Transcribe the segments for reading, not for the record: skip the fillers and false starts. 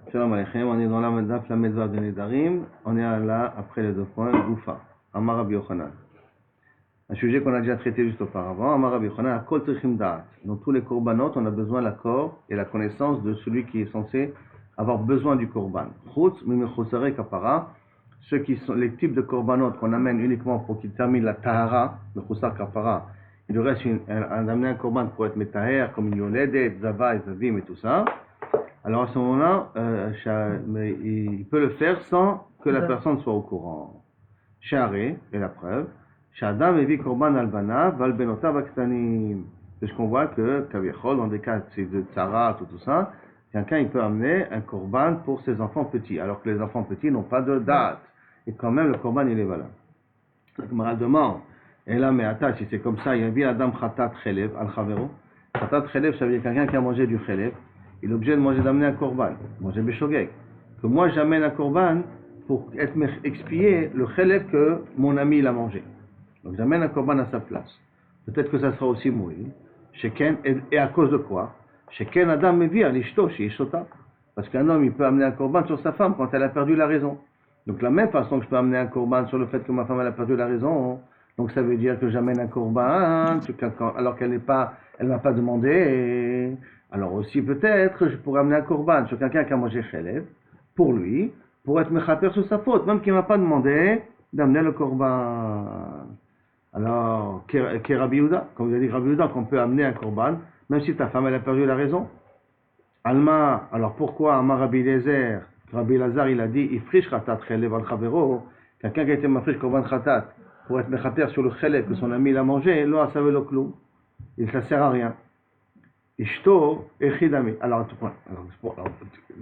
Shalom Aleichem, on est dans la Daf Lamedvav de Nedarim, on est là après les deux points, Goufa, Amar Rabbi Yochanan. Un sujet qu'on a déjà traité juste auparavant, Amar Rabbi Yochanan, Akol Tzrichim Da'at. Dans tous les korbanot, on a besoin de l'accord et la connaissance de celui qui est censé avoir besoin du korban. Chutz Mimechosare Kapara, ceux qui sont les types de korbanot qu'on amène uniquement pour qu'ils terminent la Tahara, le Chosar Kapara. Il lui reste amener un korban pour être Metaher, comme une Yoledet, Zava, Zavim et tout ça. Alors à ce moment-là, il peut le faire sans que la personne soit au courant. Sha'aré, et la preuve, Sha'adam evi korban albana, val benotav aktanim. C'est ce qu'on voit que, Kaviechol, dans des cas de tzarat ou tout ça, quelqu'un il peut amener un korban pour ses enfants petits, alors que les enfants petits n'ont pas de date. Et quand même, le korban il est valable. La Gemara demande, et là, mais attends, si c'est comme ça, il y a bien Adam Khatat Chelev, al-Chavero. Khatat Chelev, ça veut dire quelqu'un qui a mangé du Chelev. Il est obligé de manger, d'amener un korban, manger beshogeg. Que moi j'amène un korban pour expier le chelev que mon ami il a mangé. Donc j'amène un korban à sa place. Peut-être que ça sera aussi mouillé. Et à cause de quoi? Sheken Adam mevi à l'ishto, chez Ishota. Parce qu'un homme il peut amener un korban sur sa femme quand elle a perdu la raison. Donc de la même façon que je peux amener un korban sur le fait que ma femme elle a perdu la raison. Donc ça veut dire que j'amène un korban alors qu'elle m'a pas demandé. Alors aussi peut-être je pourrais amener un korban sur quelqu'un qui a mangé chelev pour lui, pour être mechaper sur sa faute, même qu'il ne m'a pas demandé d'amener le korban. Alors, qu'est Rabbi Yehuda, comme vous avez dit Rabbi Yehuda, qu'on peut amener un korban, même si ta femme elle a perdu la raison. Alma, alors pourquoi Amar Rabbi Eliezer, Rabbi Lazar il a dit Ifrish khatat chelev al chavero, quelqu'un qui a été mafrish korban khatat pour être mechaper sur le chelev que son ami il a mangé, lo asavé lo klou, il ne sert à rien. Ishto echidami. Alors,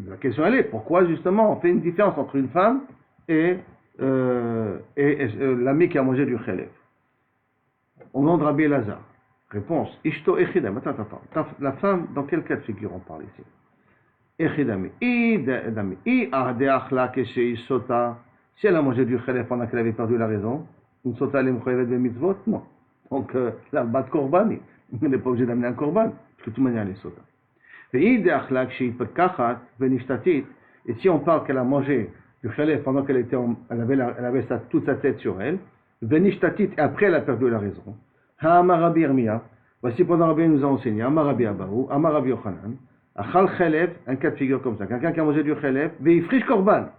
la question elle est, pourquoi justement on fait une différence entre une femme et l'ami qui a mangé du chelev? Au nom de Rabbi Elazar. Réponse, Ishto echidami. Attends. La femme, dans quel cas de figure on parle ici? Echidami. I ahdeachla keshe isota. Si elle a mangé du chelev pendant qu'elle avait perdu la raison, une sota elle est mchoyevet de mitzvot? Non. Donc, la bat korbani. On n'est pas obligé d'amener un korban, parce que de toute manière, elle est sota. Et si on parle qu'elle a mangé du chalev pendant qu'elle avait toute sa tête sur elle, et après elle a perdu la raison. Voici pendant Rabbi nous a enseigné, Amarabi Abahu, Amarabi Yochanan, Achal chalev, un cas de figure comme ça, quelqu'un qui a mangé du chalev, veifrish korban,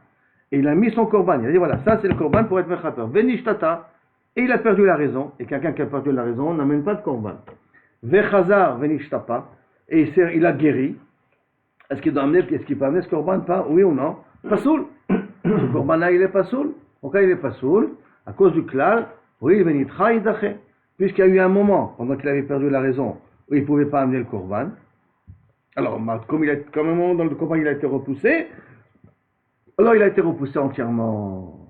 et il a mis son korban, il a dit voilà, ça c'est le korban pour être mechaper, venishtata, et il a perdu la raison, et quelqu'un qui a perdu la raison n'amène pas de korban. Vechazar venishtapa, et il a guéri. Est-ce qu'il peut amener ce korban? Pas, oui ou non? Pas soul. Ce korban-là, il est pas soul. Pourquoi il est pas soul? À cause du klal, oui, venitra idaché. Puisqu'il y a eu un moment, pendant qu'il avait perdu la raison, où il ne pouvait pas amener le korban. Alors, comme un moment dans le korban, il a été repoussé, alors il a été repoussé entièrement.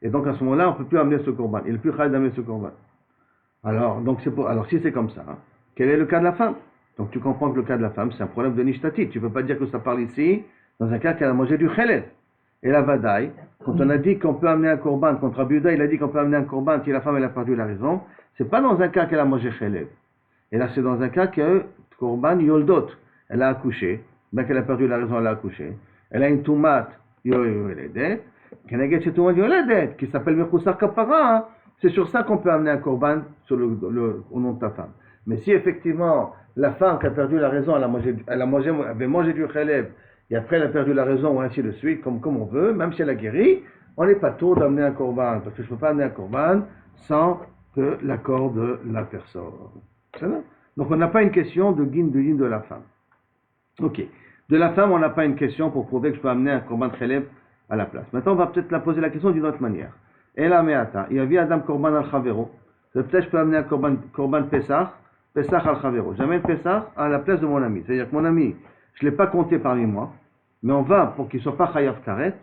Et donc à ce moment-là, on ne peut plus amener ce korban. Il n'est plus chal d'amener ce korban. Alors si c'est comme ça, hein, quel est le cas de la femme? Donc tu comprends que le cas de la femme, c'est un problème de nishtatit. Tu ne peux pas dire que ça parle ici, dans un cas qu'elle a mangé du chelev. Et la vadaï, quand on a dit qu'on peut amener un korban, contre Rabbi Yehuda, il a dit qu'on peut amener un korban si la femme elle a perdu la raison, c'est pas dans un cas qu'elle a mangé chelev. Et là c'est dans un cas que korban yoldot, elle a accouché, bien qu'elle a perdu la raison, elle a accouché. Elle a une tumat yoledet, qui s'appelle Mechusar Kapara. C'est sur ça qu'on peut amener un korban au nom de ta femme. Mais si effectivement la femme qui a perdu la raison, avait mangé du chelev, et après elle a perdu la raison, ou ainsi de suite, comme on veut, même si elle a guéri, on n'est pas tôt d'amener un korban, parce que je ne peux pas amener un korban sans que l'accord de la personne. C'est ça? Donc on n'a pas une question de guin de la femme. Ok. De la femme, on n'a pas une question pour prouver que je peux amener un korban chelev à la place. Maintenant, on va peut-être la poser la question d'une autre manière. Et la meata, il y avait Adam korban al chavero. Peut-être je peux amener un korban Pesach al chavero. J'amène Pesach à la place de mon ami. C'est-à-dire que mon ami, je ne l'ai pas compté parmi moi, mais on va pour qu'il ne soit pas chayav karet.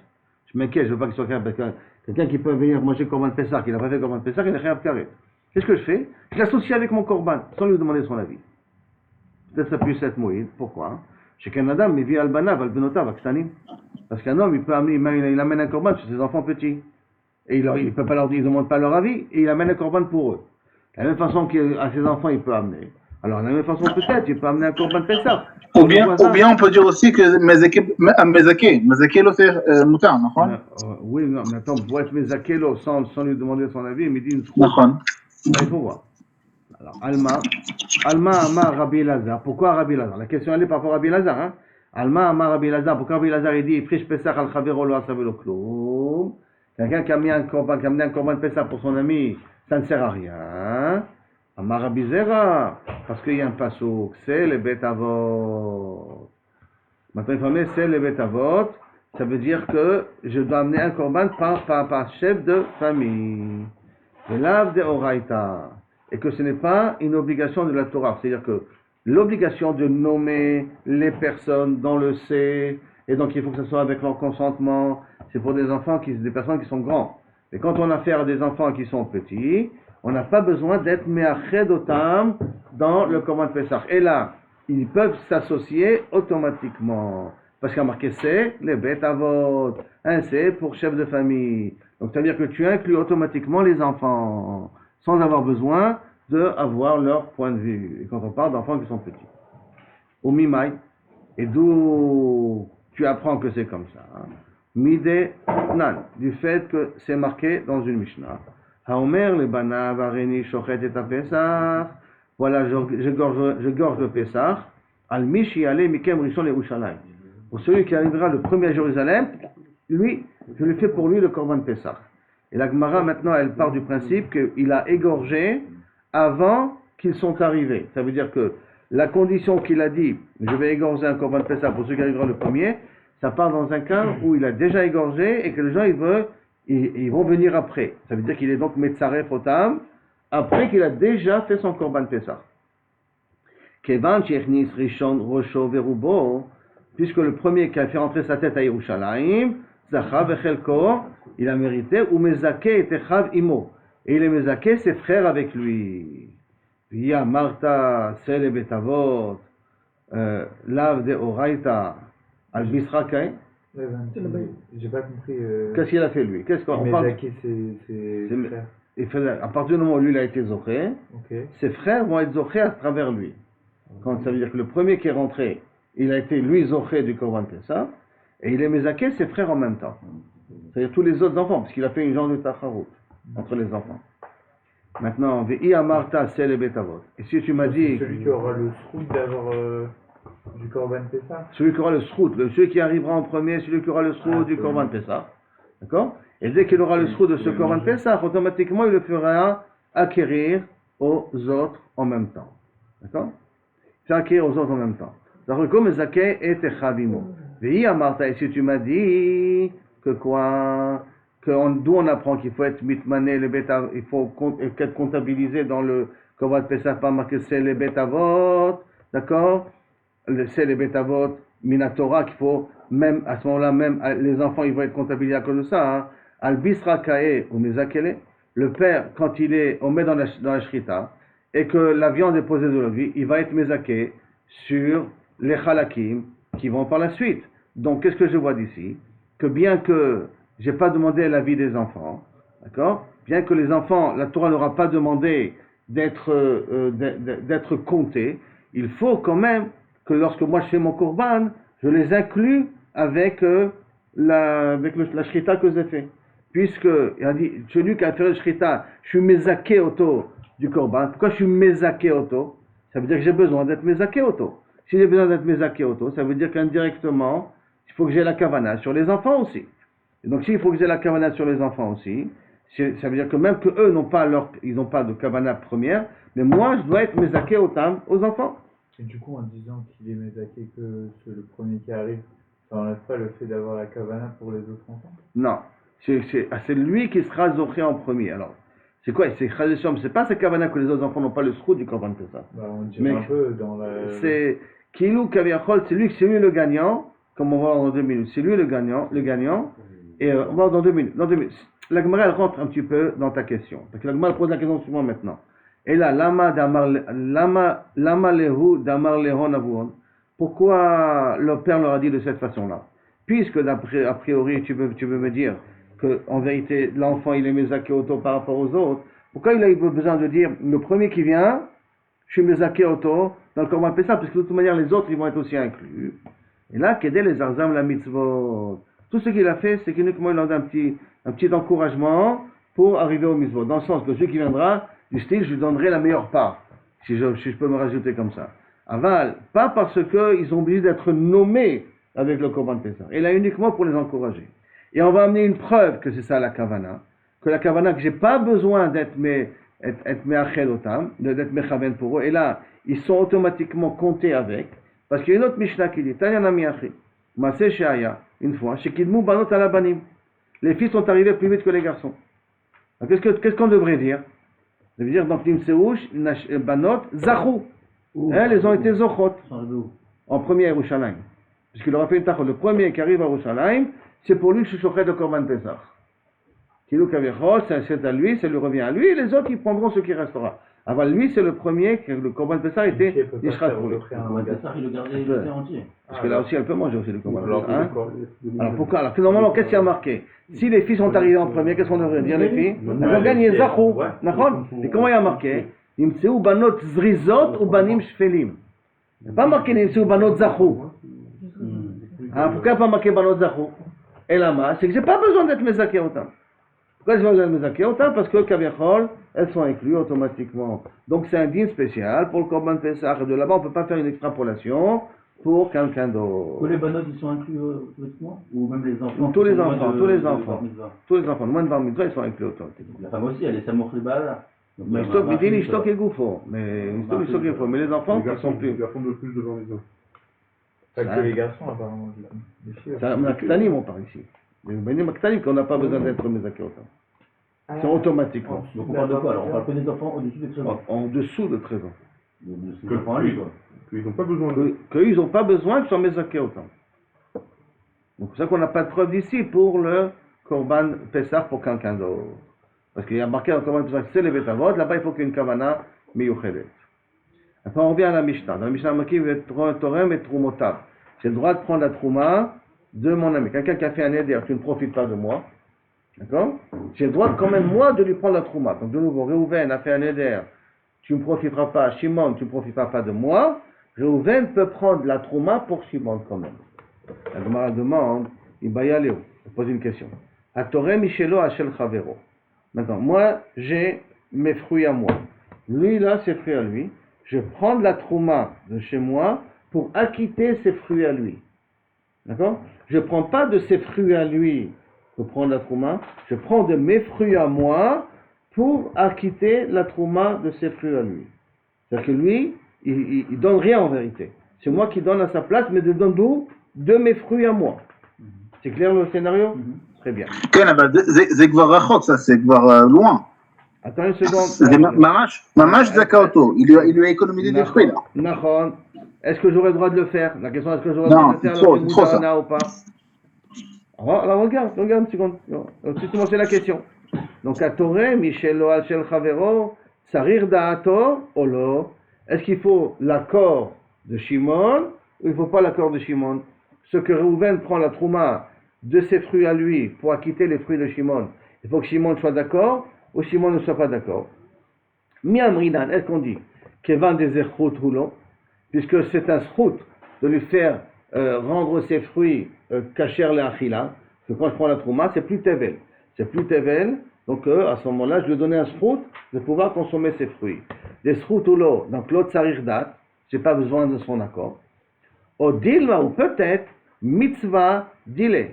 Je m'inquiète, je ne veux pas qu'il soit chayav karet. Quelqu'un qui peut venir manger korban Pesach, qui n'a pas fait korban Pesach, il est chayav karet. Qu'est-ce que je fais? Je l'associe avec mon korban, sans lui demander son avis. Peut-être ça puisse être moïse. Pourquoi? Chez qu'un Adam, il vit albanav, albenotav, akstanim. Parce qu'un homme, il amène un korban sur ses enfants petits. Et il ne peut pas il demande pas leur avis, et il amène un korban pour eux. De la même façon qu'à ses enfants, il peut amener. Alors, de la même façon, peut-être, tu peux amener un korban Pessah. Ou bien on peut dire aussi que Mezake le fait moutar, non? Oui, non, mais attends, pour être Mezakelo sans lui demander son avis, il me dit une Non. troupe. Là, il faut voir. Alors, Alma Amar Rabbi Lazar. Pourquoi Rabbi Lazar? La question elle est par rapport à Rabbi Lazar. Hein? Alma Amar Rabbi Lazar. Pourquoi Rabbi Lazar il dit Frish Pesach al Chavero lo asavelo kloum? Quelqu'un qui a amené un korban Pesach pour son ami, ça ne sert à rien. Amar Rabbi Zera. Parce qu'il y a un passouk, c'est le Bet Avot. Maintenant, il faut amener c'est le Bet Avot. Ça veut dire que je dois amener un korban par chef de famille. Le lave de Oraita. Et que ce n'est pas une obligation de la Torah. C'est-à-dire que l'obligation de nommer les personnes dans le C, et donc il faut que ce soit avec leur consentement, c'est pour des enfants, des personnes qui sont grands. Et quand on a affaire à des enfants qui sont petits, on n'a pas besoin d'être me'ached otam dans le Korban Pessah. Et là, ils peuvent s'associer automatiquement. Parce qu'il y a marqué c'est les Bet Avot. Un c'est pour chef de famille. Donc ça veut dire que tu inclus automatiquement les enfants, sans avoir besoin d'avoir leur point de vue. Et quand on parle d'enfants qui sont petits. Au Mimai, et d'où tu apprends que c'est comme ça. Hein? Mide Nan, du fait que c'est marqué dans une Mishnah. Haomer le bana vareni shochet et Pesach. Voilà, je gorge le Pesach. Al mishi ale mikem rishon le Ushalayim. Pour celui qui arrivera le premier à Jérusalem, lui, je lui fais pour lui le Korban Pesach. Et la Gemara, maintenant, elle part du principe qu'il a égorgé avant qu'ils sont arrivés. Ça veut dire que la condition qu'il a dit, je vais égorger un Korban Pesach pour celui qui arrivera le premier, ça part dans un cas où il a déjà égorgé et que les gens, ils vont venir après. Ça veut dire qu'il est donc Metzaref Otam, après qu'il a déjà fait son Korban Pesach. Kevan Chechnis Rishon Rosho Verubo, puisque le premier qui a fait rentrer sa tête à Yerushalayim, Zachav Echelko, il a mérité, ou Mezake et Techav Imo. Et il est Mezake, ses frères avec lui. Via Marta, Sele Betavot, Lav de Oraita, Al Bisrakai. J'ai pas compris. Qu'est-ce qu'il a fait lui? Qu'est-ce qu'on parle? Mezake, c'est frère. À partir du moment où lui il a été Zoché, Okay. ses frères vont être Zoché à travers lui. Quand ça veut dire que le premier qui est rentré, il a été lui Zoché du Korban Pessah, et il est Mezaké ses frères en même temps. C'est-à-dire tous les autres enfants, parce qu'il a fait une genre de tacharut entre les enfants. Maintenant, Ve'i Amarta Sele Betavot. Et si tu m'as dit. Celui qui aura le srout d'avoir du Korban Pessah. Celui qui aura le srout, celui qui arrivera en premier, celui qui aura le srout du Korban Pessah. D'accord? Et dès qu'il aura le srout de ce Korban Pessah, automatiquement il le fera acquérir aux autres en même temps. D'accord? Faire acquérir aux autres en même temps. Donc, comme Zaké et Techavimo. Ve'i Amarta, et si tu m'as dit que quoi? D'où on apprend qu'il faut être mitmané, il faut être comptabilisé dans le Korban Pessah, pas marqué c'est les betavot, d'accord? C'est les betavot, minatora, qu'il faut, même à ce moment-là, même les enfants, ils vont être comptabilisés à cause de ça. Hein. Al bisra kae ou mezakele, le père, quand on met dans la shrita, et que la viande est posée de lui, il va être mezaké sur les halakim qui vont par la suite. Donc, qu'est-ce que je vois d'ici? Que bien que j'ai pas demandé l'avis des enfants, d'accord? Bien que les enfants, la Torah n'aura pas demandé d'être comptés, il faut quand même que lorsque moi je fais mon korban, je les inclus avec la shrita que j'ai fait. Puisque, il a dit, celui qui a fait le shrita, je suis mezaké auto du korban. Pourquoi je suis mezaké auto? Ça veut dire que j'ai besoin d'être mezaké auto. Si j'ai besoin d'être mezaké auto, ça veut dire qu'indirectement, il faut que j'ai la kavana sur les enfants aussi. Et donc, s'il faut que j'ai la kavana sur les enfants aussi, ça veut dire que même qu'eux ils n'ont pas de kavana première, mais moi, je dois être mezaké aux enfants. Et du coup, en disant qu'il est mezaké que c'est le premier qui arrive, ça n'enlève pas le fait d'avoir la kavana pour les autres enfants? Non. C'est lui qui sera zoché en premier. Alors, c'est quoi? C'est pas cette kavana que les autres enfants n'ont pas le srout du korban que ça. Bah, on dirait un peu dans la... C'est Kilou Kaviachol, c'est lui le gagnant, comme on va voir dans 2 minutes. C'est lui le gagnant, et on va voir dans 2 minutes. La Gemara, elle rentre un petit peu dans ta question. Parce que la Gemara pose la question suivante maintenant. Et là, lama lehu damar lehon avuon. Pourquoi le père leur a dit de cette façon-là? Puisque a priori, tu veux me dire que en vérité, l'enfant, il est mezaké auto par rapport aux autres. Pourquoi il a eu besoin de dire, le premier qui vient, je suis mezaké auto dans le Korban Pessah, parce que de toute manière, les autres, ils vont être aussi inclus. Et là, Kedé les Arzam la mitzvot. Tout ce qu'il a fait, c'est qu'uniquement il a donné un petit encouragement pour arriver au mitzvot. Dans le sens que celui qui viendra, du style, je lui donnerai la meilleure part, si je peux me rajouter comme ça. Aval, pas parce qu'ils ont obligé d'être nommés avec le Korban Pessah. Il a uniquement pour les encourager. Et on va amener une preuve que c'est ça la Kavana, que j'ai pas besoin d'être me'achel otam, d'être mechaven pour eux. Et là, ils sont automatiquement comptés avec, parce qu'il y a une autre Mishnah qui dit, Tanya mi'achel, Maseh she'aya, une fois, shekidmu banot ala banim. Les filles sont arrivées plus vite que les garçons. Alors, qu'est-ce qu'on devrait dire? Ça veut dire, donc, Nimseush, banot, zachou. Elles ont été zochot. En premier à Yerushalayim. Puisqu'il aura fait une tachot. Le premier qui arrive à Yerushalayim, c'est pour lui le shochet de Korban Pesach. Kilou Kavichol, c'est à lui, ça lui revient à lui, et les autres, ils prendront ce qui restera. Avant lui, c'est le premier, que le Korban Pesach était Yishrat pour lui. Le Korban Pesach, il le gardait entier. Parce que là aussi, elle peut manger aussi le Korban Pesach. Alors pourquoi? Alors que normalement, qu'est-ce qu'il y a marqué? Si les filles sont arrivées en premier, qu'est-ce qu'on devrait dire, les filles? Elles ont gagné Zachou. Et comment il y a marqué? Nimtseu banot zrizot ou banim shfelim. Il n'y a pas marqué Nimtseu banot Zachou. Pourquoi il n'y a pas marqué banot Zachou? Et là, c'est que j'ai pas besoin d'être mezaké autant. Pourquoi j'ai besoin de mezaké autant? Parce que Kavichol, elles sont incluses automatiquement. Donc c'est un din spécial pour le Korban Pesach. De là-bas, on ne peut pas faire une extrapolation pour quelqu'un d'autre. Que les banotes, ils sont inclus automatiquement? Ou même les enfants? Tous les enfants. Tous les enfants. Moins de bar mitzvah, ils sont inclus automatiquement. La femme aussi, elle est samour libala. Mais l'ishtok est goufo. Mais les enfants, ils sont plus. Les garçons de plus de bar mitzvah. Pas que les garçons, apparemment. C'est un Aktanim, on parle ici. Les Benim Aktanim, qu'on n'a pas besoin d'être mezaké autant. Ils sont automatiquement. Donc on parle de quoi alors? On parle que des enfants au-dessus de 13 ans. En dessous de 13 ans. Des enfants à lui, quoi. Qu'ils n'ont pas besoin de. Qu'ils n'ont pas besoin qu'ils soient mezaké autant. Donc c'est ça qu'on n'a pas de preuve d'ici pour le Korban Pessah pour quelqu'un d'autre. Parce qu'il y a marqué dans le Korban Pessah, c'est les Betavot, là-bas il faut qu'il y ait une Kavana miyuchedet. Après on revient à la Mishnah. Dans la Mishnah, il y a Torem et Trumotav. J'ai le droit de prendre la Trouma de mon ami. Quelqu'un qui a fait un éder, tu ne profites pas de moi. D'accord? J'ai le droit quand même, moi, de lui prendre la Trouma. Donc de nouveau, Réhouven a fait un éder, tu ne profiteras pas, Shimon, tu ne profiteras pas de moi. Réhouven peut prendre la Trouma pour Shimon quand même. La Gemara demande, il pose une question. Atorem Michelo Hachel Chavero. Maintenant, moi, j'ai mes fruits à moi. Lui, là, ses fruits à lui. Je prends de la Trouma de chez moi pour acquitter ses fruits à lui. D'accord? Je ne prends pas de ses fruits à lui pour prendre la Trouma. Je prends de mes fruits à moi pour acquitter la Trouma de ses fruits à lui. C'est-à-dire que lui, il ne donne rien en vérité. C'est moi qui donne à sa place, mais je donne d'où? De mes fruits à moi. C'est clair le scénario? Très bien. זה כבר רחוק, זה כבר loin. Attends une seconde. זה ממש זכה אותו, il lui a économisé des fruits là. Nahon. Est-ce que j'aurais le droit de le faire? La question est-ce que j'aurais le droit de le faire c'est trop ça. ou pas? Alors regarde une seconde. Tu m'en sais la question. Donc à Toré, Michel Loal Shel Chavero, Sarir Da'ato, Olo. Est-ce qu'il faut l'accord de Shimon ou il ne faut pas l'accord de Shimon? Ce que Reuven prend la Trouma de ses fruits à lui pour acquitter les fruits de Shimon, il faut que Shimon soit d'accord ou Shimon ne soit pas d'accord. Miamridan, est-ce qu'on dit Kevan des Echrout Houlon, puisque c'est un srout de lui faire rendre ses fruits kasher le achila, que quand je prends la Trouma, c'est plus tevel. C'est plus tevel, donc à ce moment-là, je lui ai donné un srout de pouvoir consommer ses fruits. Des srout Houlon, donc l'autre sarir dat, j'ai pas besoin de son accord. Au dilma, ou peut-être, mitzvah dile.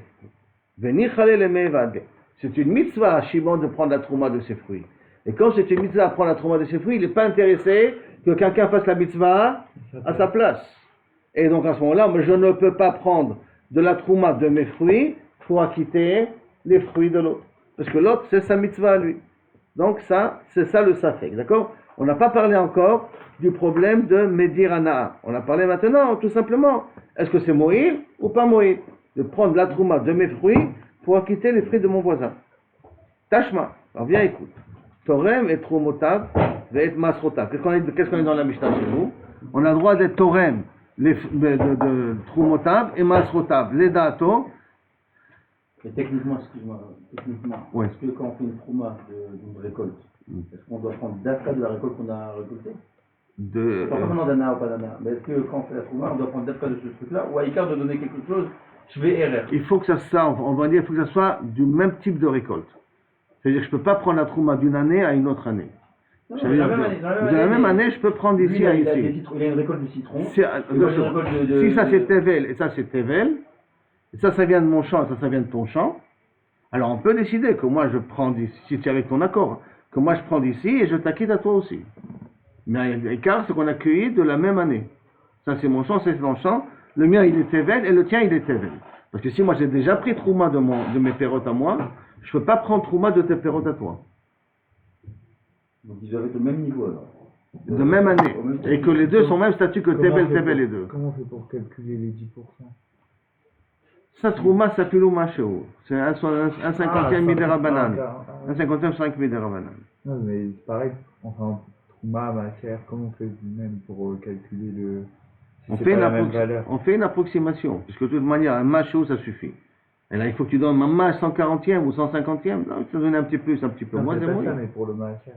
Venir chale le mevade. C'est une mitzvah à Shimon de prendre la trouma de ses fruits. Et quand c'est une mitzvah à prendre la trouma de ses fruits, il n'est pas intéressé que quelqu'un fasse la mitzvah à sa place. Et donc à ce moment-là, je ne peux pas prendre de la trouma de mes fruits pour acquitter les fruits de l'autre. Parce que l'autre, c'est sa mitzvah à lui. Donc ça, c'est ça le safek. D'accord? On n'a pas parlé encore du problème de Medir Anaa. On a parlé maintenant, tout simplement. Est-ce que c'est Moïl ou pas Moïl? De prendre la trouma de mes fruits pour acquitter les fruits de mon voisin. Tashma. Alors viens, écoute. Torem et Trumotav et Masrotav. Qu'est-ce qu'on est dans la Mishnah chez nous? On a le droit d'être Torem de Trumotav et Masrotav. Les dato. Et techniquement, ouais. Est-ce que quand on fait une trouma d'une récolte, est-ce qu'on doit prendre d'achat de la récolte qu'on a récoltée? de... Pas forcément d'ana ou pas d'ana, mais est-ce que quand on fait la trouma, on doit prendre d'Afka de ce truc-là, ou à Icar de donner quelque chose, je vais erreur. Il faut que on va dire, il faut que ça soit du même type de récolte. C'est-à-dire que je ne peux pas prendre la trouma d'une année à une autre année. Non, Ça veut dire que dans la même année, je peux prendre d'ici à ici. Il a une récolte de citron. Si ça c'est Tevel et ça c'est Tevel, et ça vient de mon champ et ça vient de ton champ, alors on peut décider que moi je prends d'ici, si tu es avec ton accord, que moi je prends d'ici et je t'acquitte à toi aussi. Mais l'écart, c'est qu'on a cueilli de la même année. Ça c'est mon champ, c'est ton champ, le mien il est Tevel et le tien il est Tevel. Parce que si moi j'ai déjà pris Trouma de mes pérotes à moi, je ne peux pas prendre Trouma de tes pérotes à toi. Donc ils doivent être au même niveau alors. De même année. Et que les deux sont au même statut que Tevel les deux. Comment on fait pour calculer les 10%? Ça, Trouma, ça Pilouma Sheo. C'est un 50e Midera Banane. Un 50e 5 Midera Banane. Non, mais c'est pareil. Enfin, Trouma, matière, comment on fait même pour calculer le. Si on fait une approximation. Puisque de toute manière, un machot, ça suffit. Et là, il faut que tu donnes un mâche 140e ou 150e. Non, tu donnes un petit plus, un petit peu moins. C'est pas ça, mais pour le matière.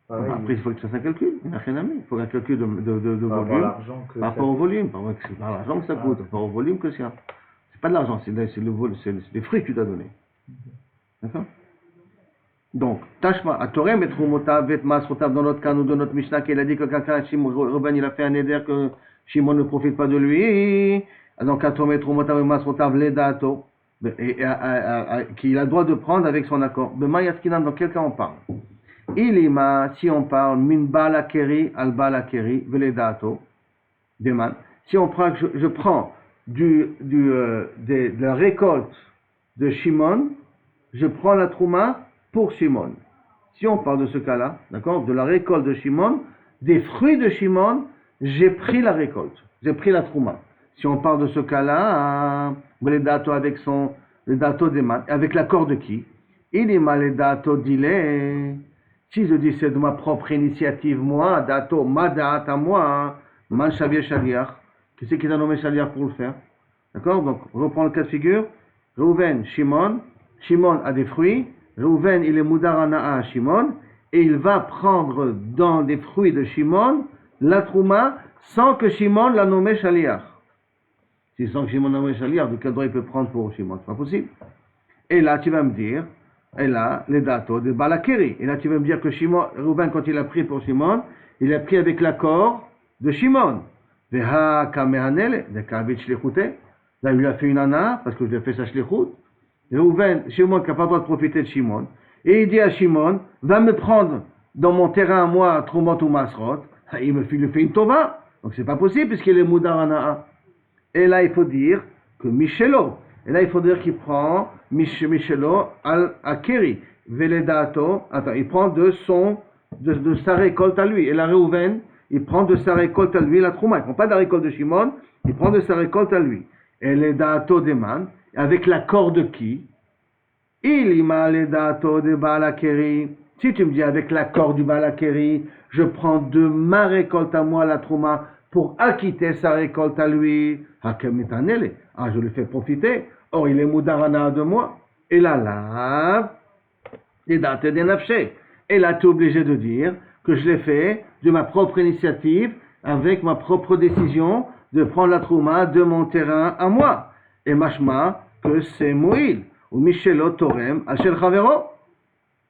Après, il faut que tu fasses un calcul. Il n'y a rien à mettre. Il faut un calcul de volume. Par rapport au volume. C'est par l'argent que ça coûte. Par rapport au volume que ça. C'est pas de l'argent, c'est les fruits que tu dois donner. D'accord? Donc, Tashma, à Torem et Trumotav, Vet Masrotav, dans notre cas, nous, dans notre Mishnah, qu'il a dit que quelqu'un, Ruben, il a fait un éder que Shimon ne profite pas de lui. Donc, à Torem et Trumotav, et Masrotav, Ledato, qu'il a le droit de prendre avec son accord. Mais Yaskinan, dans quel cas on parle? Ilima, si on parle, Min Balakeri, Al Balakeri, Veledato, Deman. Si on prend, je prends de la récolte de Shimon, je prends la trouma pour Shimon. Si on parle de ce cas-là, d'accord, de la récolte de Shimon, des fruits de Shimon, j'ai pris la récolte, j'ai pris la trouma. Si on parle de ce cas-là, les datos avec les datos des maths, avec l'accord de qui? Il est mal les datos d'ilé. Si je dis c'est de ma propre initiative, moi, dato, ma date à moi, man shavir shaliach. Qui c'est qui t'a nommé Shaliach pour le faire? D'accord? Donc, on reprend le cas de figure. Reuven, Shimon. Shimon a des fruits. Reuven, il est Moudarana à Shimon. Et il va prendre dans des fruits de Shimon la trouma sans que Shimon l'a nommé Shaliach. Si sans que Shimon l'a nommé Shaliach, de quel droit il peut prendre pour Shimon? C'est pas possible. Et là, tu vas me dire, et là, les datos de Balakeri. Et là, tu vas me dire que Reuven, quand il a pris pour Shimon, il a pris avec l'accord de Shimon. Là, il lui a fait une ana, parce que je lui ai fait sa shlichut. Reuven, Shimon qui n'a pas le droit de profiter de Shimon. Et il dit à Shimon, va me prendre dans mon terrain à moi, Trumot ou Masrot. Il me fait une tova. Donc c'est pas possible, puisqu'il est moudar ana. Et là, il faut dire que Michelo. Et là, il faut dire qu'il prend Michelo à Keri. Veledato. Attends, il prend de sa récolte à lui. Et la Reuven, il prend de sa récolte à lui la trouma. Il ne prend pas de la récolte de Shimon, il prend de sa récolte à lui. Et les dato de man, avec l'accord de qui? Il m'a les dato de Balakeri. Si tu me dis avec l'accord du Balakeri, je prends de ma récolte à moi la trouma pour acquitter sa récolte à lui. Je le fais profiter. Or, il est moudarana de moi. Et là, les dates des nafché. Et là, tu es obligé de dire que je l'ai fait de ma propre initiative, avec ma propre décision, de prendre la trouma de mon terrain à moi. Et machma, que c'est Moïl, ou Michelo Torem, Ashel Chavero.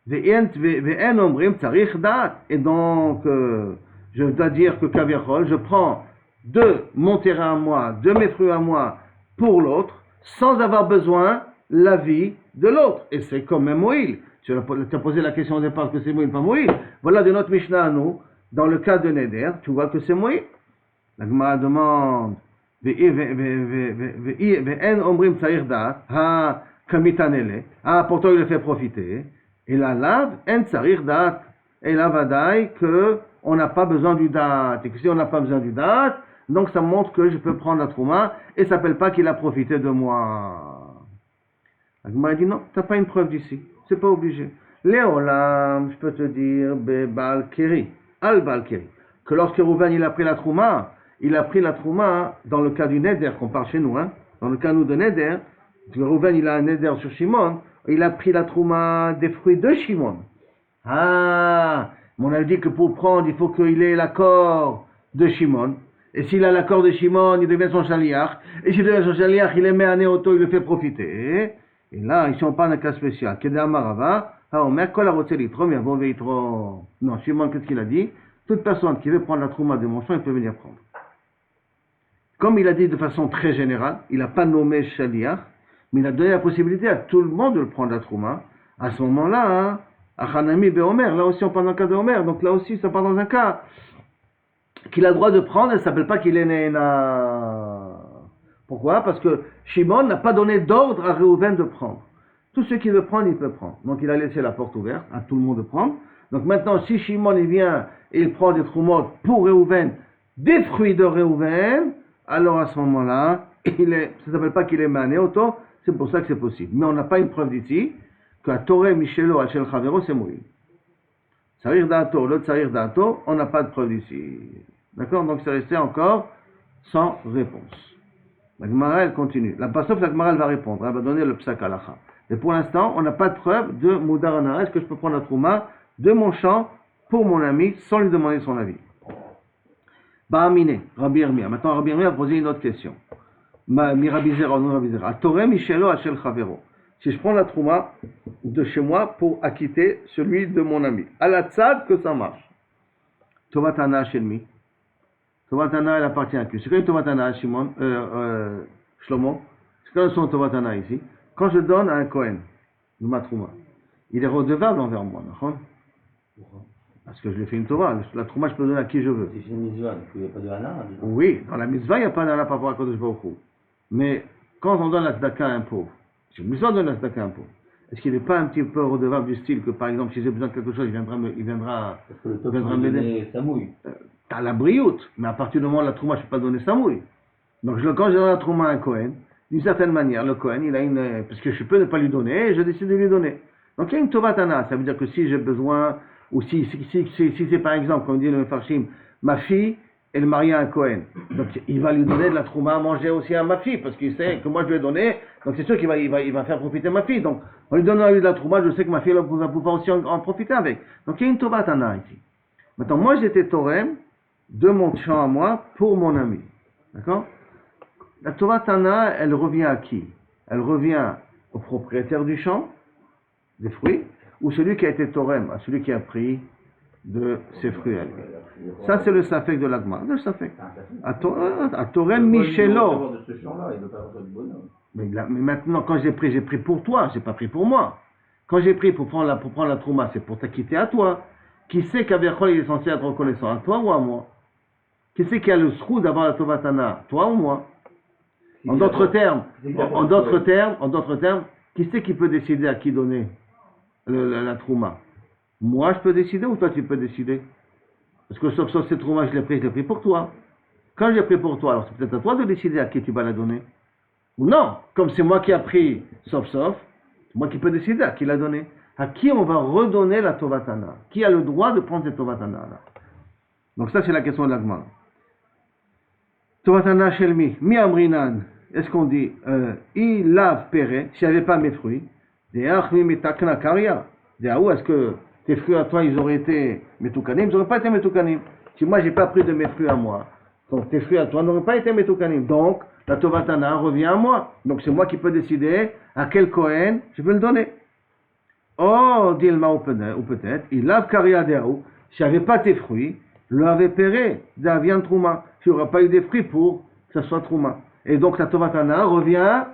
Ve'en omrim tsarich dat. Et donc, je dois dire que Kaviachol, je prends de mon terrain à moi, de mes fruits à moi, pour l'autre, sans avoir besoin l'avis de l'autre. Et c'est comme un Moïl. Tu as posé la question au départ que c'est Moïl, pas Moïl. Voilà de notre Mishnah à nous, dans le cas de Neder, tu vois que c'est Moïl. La Gemara demande, pourtant il le fait profiter. Et la lave, en tsarir dat. Et la vadaï, que on n'a pas besoin du dat. Et que si on n'a pas besoin du dat, donc ça montre que je peux prendre la trouma, et ça s'appelle pas qu'il a profité de moi. La Gemara dit non, tu n'as pas une preuve d'ici. C'est pas obligé. Léolam, je peux te dire, Balkeri, Al-Balkeri, que lorsque Reuven il a pris la trouma dans le cas du Neder qu'on parle chez nous, dans le cas nous de Neder, Reuven il a un Neder sur Shimon, il a pris la trouma des fruits de Shimon. Mais on a dit que pour prendre, il faut qu'il ait l'accord de Shimon. Et s'il a l'accord de Shimon, il devient son shaliach. Et s'il devient son shaliach, il le met à Néoto, il le fait profiter. Et là, ici, on parle d'un cas spécial. Kedé Amarava, Omer, Kol Arotse Litro, mais bon, Veitro. Non, Shimon, qu'est-ce qu'il a dit? Toute personne qui veut prendre la trouma de mon champ, il peut venir prendre. Comme il a dit de façon très générale, il n'a pas nommé shaliach, mais il a donné la possibilité à tout le monde de le prendre la trouma. À ce moment-là, Achanami Beomer, là aussi on parle d'un cas de Omer, donc là aussi ça parle dans un cas qu'il a le droit de prendre, elle ne s'appelle pas qu'il est Néna. Pourquoi? Parce que Shimon n'a pas donné d'ordre à Réhouven de prendre. Tout ce qu'il veut prendre, il peut prendre. Donc il a laissé la porte ouverte à tout le monde de prendre. Donc maintenant, si Shimon il vient et il prend des troumot pour Réhouven, des fruits de Réhouven, alors à ce moment-là, ça ne s'appelle pas qu'il est mané auto, c'est pour ça que c'est possible. Mais on n'a pas une preuve d'ici que Toré Michelo Hachel Chavero c'est mouillé. Sarir Dato, l'autre Sarir Dato, on n'a pas de preuve d'ici. D'accord? Donc c'est resté encore sans réponse. La Gemara elle continue. La Passof, la Gemara elle va répondre, elle va donner le Psak Halacha. Mais pour l'instant, on n'a pas de preuve de Moudar Anara. Est-ce que je peux prendre la Trouma de mon champ pour mon ami sans lui demander son avis? Ba'amine, Rabbi Yirmiyah. Maintenant, Rabbi Yirmiyah a posé une autre question. Mi Rabbi Zera, non Rabbi Zera. Toré Michelo Hachel Chavero. Si je prends la trouma de chez moi pour acquitter celui de mon ami. À la tzad que ça marche. Tovatana Shelmi. Tovatana, elle appartient à qui? C'est quoi une Tovatana, Shimon, Shlomo? C'est quoi son Tovatana ici? Quand je donne à un Kohen de ma trouma, il est redevable envers moi, d'accord? Parce que je lui ai fait une Torah. La trouma, je peux donner à qui je veux. Si c'est une mitzvah, il n'y a pas de hana. Oui, dans la mitzvah, il n'y a pas d'hana par rapport à Kodesh Baruch Hu. Mais quand on donne la tzedaka à un pauvre, j'ai besoin de donner la tzedaka à un pauvre. Est-ce qu'il n'est pas un petit peu redevable du style que, par exemple, si j'ai besoin de quelque chose, il viendra Parce que le top, m'aider. Ça mouille. T'as la brioute, mais à partir du moment où la trouma, je ne peux pas donner sa mouille. Donc, quand je donne la trouma à un Kohen, d'une certaine manière, le Kohen, il a une. Parce que je peux ne pas lui donner, je décide de lui donner. Donc, il y a une tovatana. Ça veut dire que si j'ai besoin, ou si c'est par exemple, comme dit le Mefarshim, ma fille, elle marie à un Kohen. Donc, il va lui donner de la trouma à manger aussi à ma fille, parce qu'il sait que moi je lui ai donné, donc c'est sûr qu'il va faire profiter ma fille. Donc, en lui donnant de la trouma, je sais que ma fille va pouvoir aussi en profiter avec. Donc, il y a une tovatana ici. Maintenant, moi j'étais torem de mon champ à moi pour mon ami. D'accord? La tovatana, elle revient à qui? Elle revient au propriétaire du champ, des fruits, ou celui qui a été torem, à celui qui a pris de ses fruits à lui. Ça, c'est le safek de l'agma. Le safek. À torem michelo. Mais maintenant, quand j'ai pris pour toi, j'ai pas pris pour moi. Quand j'ai pris pour prendre la trouma, c'est pour t'acquitter à toi. Qui sait qu'Averchol il est censé être reconnaissant, à toi ou à moi? Qui sait qui a le srou d'avoir la tovatana, toi ou moi? En d'autres termes, qui c'est qui peut décider à qui donner la trouma? Moi, je peux décider ou toi, tu peux décider? Parce que sauf cette trouma, je l'ai pris pour toi. Quand je l'ai pris pour toi, alors c'est peut-être à toi de décider à qui tu vas la donner. Ou non, comme c'est moi qui ai pris, sauf, c'est moi qui peux décider à qui la donner. À qui on va redonner la tovatana? Qui a le droit de prendre cette tovatana-là? Donc ça, c'est la question de l'agma. Tovatana shelmi, mi amrinan. Est-ce qu'on dit, il lave péré, s'il n'y avait pas mes fruits, est-ce que tes fruits à toi, ils auraient été metoukanim? Ils n'auraient pas été metoukanim. Si moi, j'ai pas pris de mes fruits à moi, donc tes fruits à toi n'auraient pas été metoukanim. Donc, la tovatana revient à moi. Donc, c'est moi qui peux décider à quel Kohen je peux le donner. Oh, dit le ou peut-être, il lave karia deaou, s'il n'y avait pas tes fruits, le avait péré, de la viande trouma. Tu n'auras pas eu des fruits pour que ça soit trouma. Et donc la tovatana revient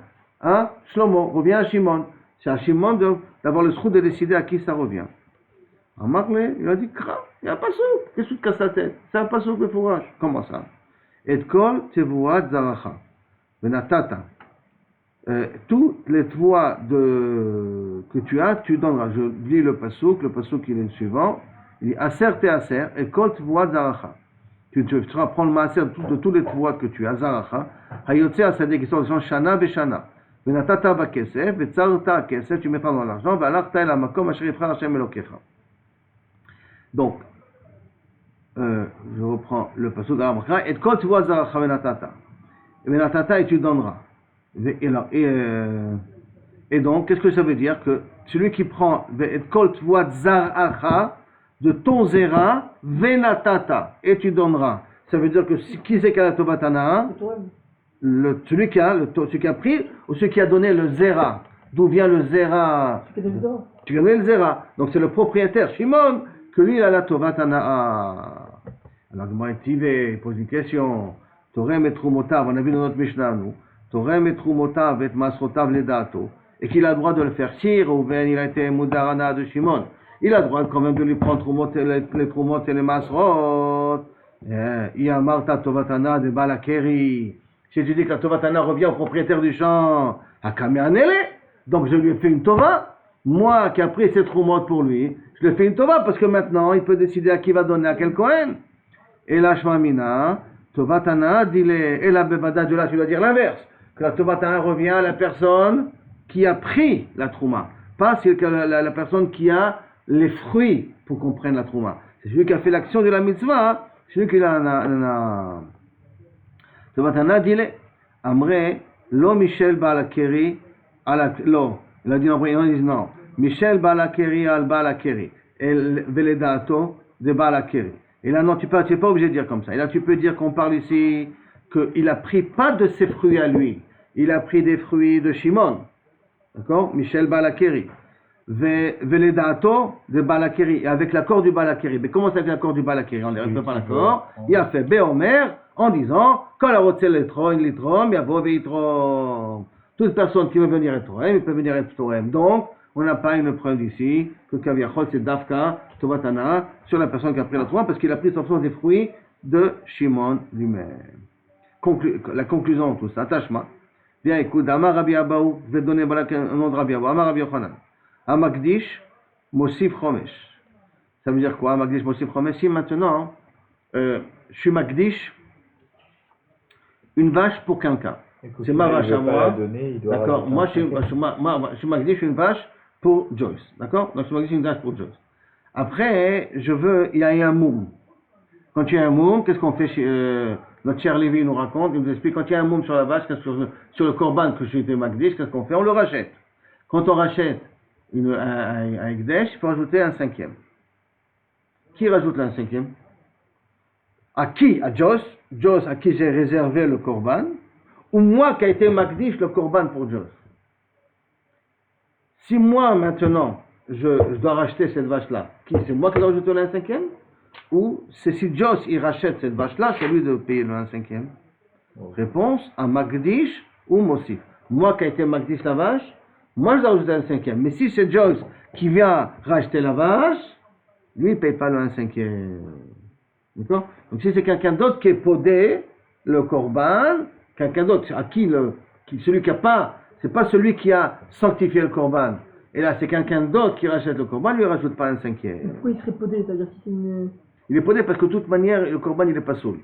à Shlomo, revient à Shimon. C'est à Shimon d'avoir le sroud de décider à qui ça revient. Amarle, il a dit, il n'y a pas souk. Qu'est-ce que tu te casses la tête? C'est un pas souk de fourrage. Comment ça? Et kol tevuat zaracha. Benatata. Toutes les voix que tu as, tu donneras. Je lis le pasouk il est le suivant. Il dit aser te aser, et kol tevuat zaracha. Tu vas prendre le maaser de tous les voix que tu as, zaracha. Hayotse asadeh, qui sont des gens shana beshana. Benatata ba kesef, vetzarta kesef, tu mettras dans l'argent, ve'alachta el hamakom asher yifra Hashem Elokecha. Donc, je reprends le pasouk d'Aramachra, et kol tevuat zaracha benatata. Benatata, et tu donneras. Et donc, qu'est-ce que ça veut dire? Que celui qui prend et kol tevuat zaracha de ton zera, venatata, et tu donneras. Ça veut dire que qui c'est qui a la tovatana? Celui qui a pris ou celui qui a donné le zera. D'où vient le zera? Tu as donné le zera. Donc c'est le propriétaire, Shimon, que lui il a la tovatana. Alors il pose une question. Torem et Trumotav, on a vu dans notre Mishnah, nous. Torem et Trumotav et Masrotav les dato. Et qu'il a le droit de le faire sire, ou bien il a été Moudarana de Shimon. Il a le droit quand même de lui prendre les Trumot et les Masrot. Iamarta Tovatana de Balakeri. Si tu dis que la Tovatana revient au propriétaire du champ, à Kameanele, donc je lui ai fait une Tova. Moi qui a pris ses Trumot pour lui, je lui ai fait une Tova parce que maintenant il peut décider à qui va donner, à quel Kohen. Et la Shmamina, Tovatana, dis-le, et la Bevada de là, tu dois dire l'inverse. Que la Tovatana revient à la personne qui a pris la Trouma. Pas c'est la personne qui a les fruits pour qu'on prenne la Trouma. C'est celui qui a fait l'action de la mitzvah, celui qui a. Tovatana, dis-le, Amre, lo Michel Balakeri, lo. Il a dit non. Michel Balakeri al Balakeri. Et Veledato de Balakeri. Et là, non, tu n'es pas obligé de dire comme ça. Et là, tu peux dire qu'on parle ici qu'il a pris pas de ses fruits à lui. Il a pris des fruits de Shimon. D'accord? Michel Balakeri. Veledato de Balakeri. Et avec l'accord du Balakeri. Mais comment ça fait l'accord du Balakeri? On ne respecte pas l'accord. Il a fait Béomer en disant quand la route c'est l'Itrom, Yavo Veitrom. Toute personne qui veut venir être Torem, il peut venir être Torem. Donc, on n'a pas une preuve ici que Kaviachol c'est Dafka, Tovatana, sur la personne qui a pris la Torah, parce qu'il a pris sans des fruits de Shimon lui-même. La conclusion de tout ça, Tashma. Bien, écoute, Amar Rabbi Abaou, je vais te donner un nom de Rabbi Abaou, Amar Rabbi Yochanan. Amakdish, Mosif Chomesh. Ça veut dire quoi, Amakdish, Mosif Chomesh? Si maintenant, je suis Makdish, une vache pour quelqu'un. C'est ma vache à moi. D'accord. Moi, je suis Magdish une vache pour Joyce. D'accord. Donc, je suis Magdish une vache pour Joyce. Après, il y a un moum. Quand il y a un moum, qu'est-ce qu'on fait notre cher Lévi nous raconte, il nous explique, quand il y a un moum sur la vache, sur le korban que je suis Magdish, qu'est-ce qu'on fait? On le rachète. Quand on rachète un Ekdesh, il faut rajouter un cinquième. Qui rajoute un cinquième? À qui? À Joyce. Joyce, à qui j'ai réservé le korban. Ou moi qui a été Makdish le korban pour Joss. Si moi maintenant je dois racheter cette vache-là, c'est moi qui dois rajouter le 1/5? Ou c'est si Joss il rachète cette vache-là, c'est lui de payer le 1/5? Réponse à Makdish ou Mosif. Moi qui a été Makdish la vache, moi je dois rajouter le 1/5. Mais si c'est Joss qui vient racheter la vache, lui il ne paye pas le 1/5. D'accord? Donc si c'est quelqu'un d'autre qui est podé le korban, quelqu'un d'autre, à celui qui a pas, c'est pas celui qui a sanctifié le korban. Et là, c'est quelqu'un d'autre qui rachète le korban, lui il rajoute pas un 1/5. Pourquoi il serait podé? C'est-à-dire si c'est une... Il est podé parce que de toute manière, le korban il est pas saoul.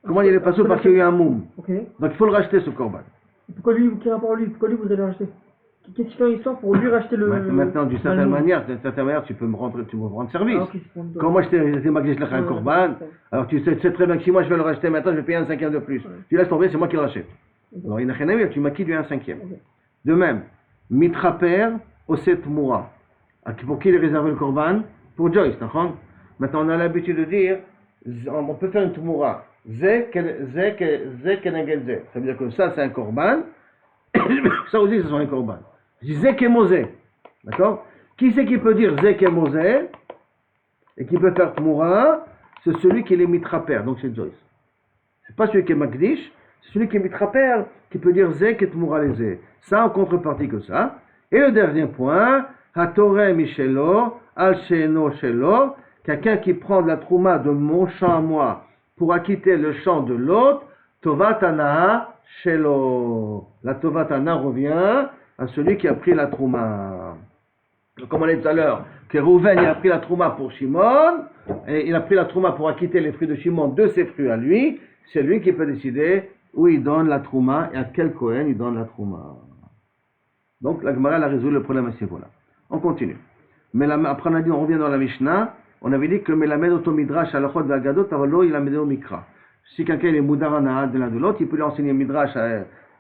Comment il est pas saoul? Parce qu'il y a eu un moum. Okay. Donc il faut le racheter ce korban. Pourquoi lui, quel rapport à lui? Pourquoi lui vous allez le racheter? Qu'est-ce qu'il fait l'histoire pour lui racheter le... Maintenant, d'une certaine manière, tu peux me rendre service. Ah, okay, quand moi je t'ai magnifié un korban, alors tu sais très bien que si moi je vais le racheter maintenant, je vais payer un 1/5 de plus. Tu laisses tomber, c'est moi qui le rachète. Alors il n'a rien à dire, tu m'acquittes du 1/5. De même, mitraper oset moura. Pour qui il est réservé le korban? Pour Joyce, d'accord? Maintenant on a l'habitude de dire, on peut faire une tmoura. Ze keneged ze. Ça veut dire que ça c'est un korban, ça aussi ce sont un korban. Je dis Zek et Mosé. D'accord? Qui c'est qui peut dire Zek et Mosé et qui peut faire Tmoura? C'est celui qui est les mitraper, donc c'est Joyce. C'est pas celui qui est Makdish, c'est celui qui est mitraper qui peut dire Zek et Tmoura les Zé. Ça en contrepartie que ça. Et le dernier point, Hatore Michelo, Al Sheno Shelo, quelqu'un qui prend de la Trouma de mon champ à moi pour acquitter le champ de l'autre, Tovatana Shelo. La Tovatana revient à celui qui a pris la Trouma. Comme on a dit tout à l'heure, que Rouven a pris la Trouma pour Shimon, et il a pris la Trouma pour acquitter les fruits de Shimon de ses fruits à lui, c'est lui qui peut décider où il donne la Trouma et à quel Kohen il donne la Trouma. Donc la Gemara a résolu le problème à ce niveau-là. On continue. Mais après on a dit, on revient dans la Mishnah, on avait dit que Melamed Otomidrash Alachot Vagadot Avalo il a Medeo Mikra. Si quelqu'un est Moudarana de l'un de l'autre, il peut lui enseigner Midrash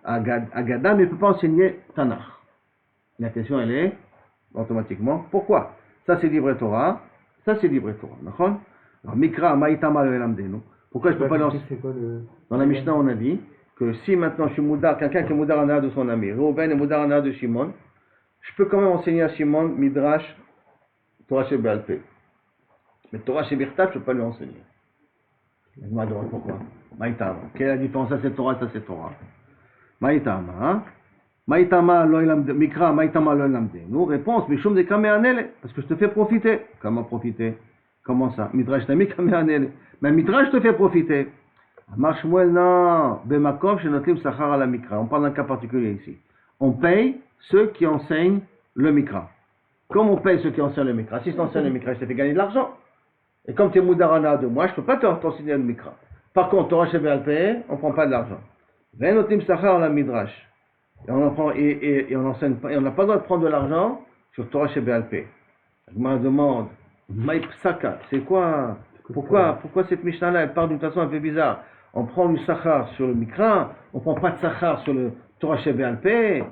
à Gada, mais il ne peut pas enseigner Tanakh. La question elle est automatiquement, pourquoi? Ça c'est livre Torah, Ça, c'est libre Torah. D'accord? Alors, Mikra, Maïtama, le Elamdenu. Pourquoi je ne peux pas lancer? C'est quoi le. Dans la Mishnah, on a dit que si maintenant je suis moudar, quelqu'un qui est moudar en de son ami, Reuven est moudar en de Shimon, je peux quand même enseigner à Shimon, Midrash, Torah Sheba'al Peh. Mais Torah Shebirtav, je ne peux pas lui enseigner. Je me demande pourquoi. Maïtama. Quelle est la différence? Ça c'est Torah, ça c'est Torah. Maïtama, hein? Maïtama lo ilamde, Mikra, Maïtama lo ilamde. Nous, réponse, Mishum de Kamehanele, parce que je te fais profiter. Comment profiter? Comment ça? Midrash Nami Kamehanele. Mais Midrash te fait profiter. Marshmuel, non. Bemakom, chez Notlim Sachar à la Mikra. On parle d'un cas particulier ici. On paye ceux qui enseignent le Mikra. Comme on paye ceux qui enseignent le Mikra. Si tu enseignes le Mikra, je te fais gagner de l'argent. Et comme tu es Moudarana de moi, je ne peux pas t'enseigner le Mikra. Par contre, Torah Sheba'al Peh, on ne prend pas de l'argent. Venotim Sachar à la Midrash. Et on en prend, et on enseigne pas, et on n'a pas le droit de prendre de l'argent sur Torah Sheba'al Peh. Je me demande, Maïpsaka, c'est quoi? Pourquoi cette Mishnah-là, elle part d'une façon un peu bizarre? On prend du Sachar sur le Mikra, on ne prend pas de Sachar sur le Torah Sheba'al Peh.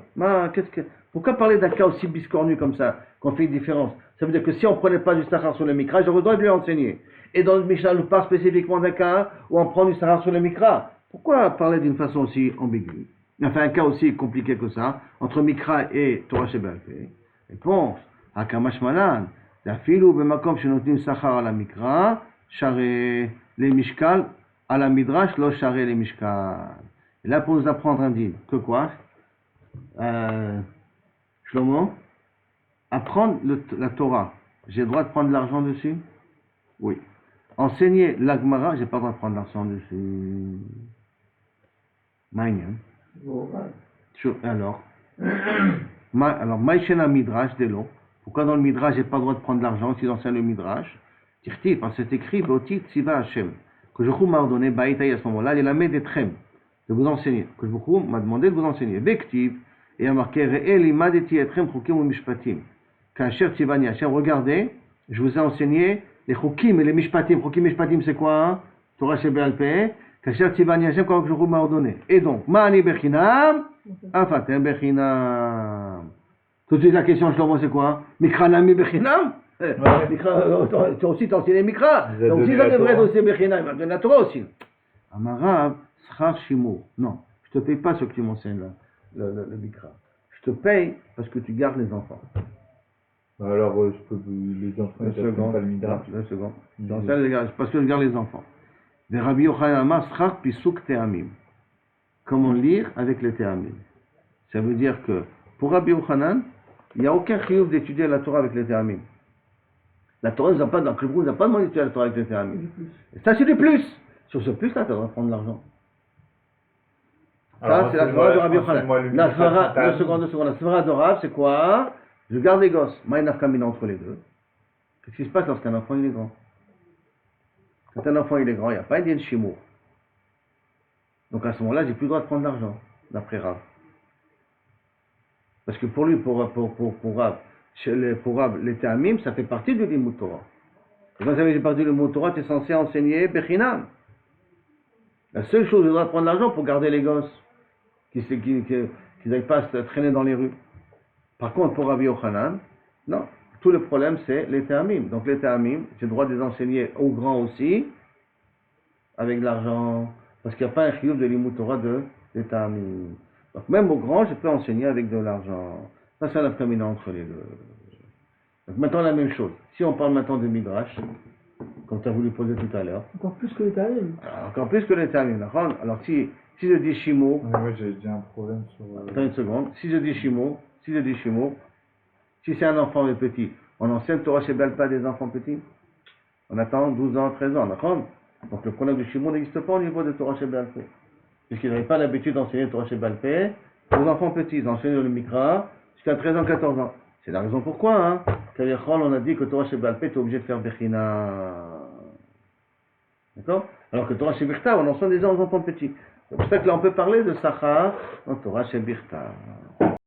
Pourquoi parler d'un cas aussi biscornu comme ça, qu'on fait une différence? Ça veut dire que si on ne prenait pas du Sachar sur le Mikra, j'aurais le droit de lui enseigner. Et dans le Mishnah, on parle spécifiquement d'un cas où on prend du Sachar sur le Mikra. Pourquoi parler d'une façon aussi ambiguë? Enfin, un cas aussi compliqué que ça, entre Mikra et Torah Sheba'al Peh. Réponse, Hakamash Malan, Dafilu bemakom shenotnim Sachar à la Mikra, Share les Mishkal, à la Midrash, lo Share les Mishkal. Et là, pour nous apprendre un dit, que quoi? Shlomo, apprendre la Torah, j'ai le droit de prendre de l'argent dessus? Oui. Enseigner l'Agmara, j'ai pas le droit de prendre de l'argent dessus. Maïnien. Alors, Maïchena Midrash, Delo. Pourquoi dans le Midrash, j'ai pas le droit de prendre de l'argent si j'enseigne le Midrash? Tirti, parce que c'est écrit, Boti Tziva Hashem. Que je m'a ordonné, Baïtaï à ce moment-là, il a mis des trem, de vous enseigner. Que je m'a demandé de vous enseigner. Vektiv, et a marqué, Re'el imadeti etrem chukim ou mishpatim. Kacher Tzivani Hashem, regardez, je vous ai enseigné les chukim et les mishpatim. Chukim mishpatim, c'est quoi? Hein? Torah Sheba'al Peh. Kacher Tzivani Hashem, comme je m'a ordonné. Et donc, Ma'ani Bechinam, Afatem Bechinam. Tout de suite, la question, Shlomo, c'est quoi? Mikra Nami Bechinam? Tu as aussi enseigné Mikra. Donc, si ça devrait être aussi Bechinam, il va te donner la Torah aussi. Amarav, Schar Shimur. Non, je ne te paye pas ce que tu m'enseignes là, le Mikra. Je te paye parce que tu gardes les enfants. Alors, je peux, les enfants, ils n'apprennent pas le Midrash. Deux secondes. Parce que je garde les enfants. Des Rabbi Yochanan Amar, Schar Pisuk Te'amim. Comment lire avec les Te'amim? Ça veut dire que pour Rabbi Yochanan, il n'y a aucun chiyuv d'étudier la Torah avec les Te'amim. La Torah nous a pas, dans le nous a pas demandé d'étudier la Torah avec les Te'amim. Et ça, c'est du plus. Sur ce plus-là, tu dois prendre de l'argent. Ça, c'est la Svara de Rabbi Yochanan. La Svara, deux secondes. La Svara de Rav, c'est quoi? Je garde les gosses. Maïnaf Kamina entre les deux. Qu'est-ce qui se passe lorsqu'un enfant il est grand? Quand un enfant il est grand, il n'y a pas un Shimour. Donc à ce moment-là, j'ai plus le droit de prendre de l'argent, d'après Rav. Parce que pour lui, pour Rav, les Te'amim, ça fait partie du Limud Torah. Et quand ça fait partie du Limud Torah, tu es censé enseigner Bechinam. La seule chose, je dois prendre de l'argent pour garder les gosses, qu'ils n'aillent pas se traîner dans les rues. Par contre, pour Rabbi Yochanan, non. Tout le problème, c'est les Te'amim. Donc les Te'amim, j'ai le droit de les enseigner aux grands aussi, avec de l'argent, parce qu'il n'y a pas un chiyuv de Limud Torah des Te'amim. Donc même aux grands, je peux enseigner avec de l'argent. Ça, c'est la kamina entre les deux. Donc maintenant, la même chose. Si on parle maintenant de Midrash, comme tu as voulu poser tout à l'heure. Encore plus que les Tarim. Encore plus que les Te'amim. Alors si je dis Shimo. Moi, j'ai un problème sur. Attends une seconde. Si je dis Shimo, si c'est un enfant petit, on enseigne Torah Sheba'al Peh à des enfants petits. On attend 12 ans, 13 ans, d'accord? Donc le problème du Shimo n'existe pas au niveau de Torah Sheba'al Peh. Puisqu'ils n'avaient pas l'habitude d'enseigner Torah Sheba'al Peh aux enfants petits. Ils enseignent le Mikra jusqu'à 13 ans, 14 ans. C'est la raison pourquoi, hein. Kaliachol, on a dit que Torah Sheba'al Peh, tu es obligé de faire Bechina. D'accord? Alors que Torah Shebirta, on enseigne déjà aux enfants petits. C'est pour ça que là, on peut parler de Sachar dans Torah Shebirta.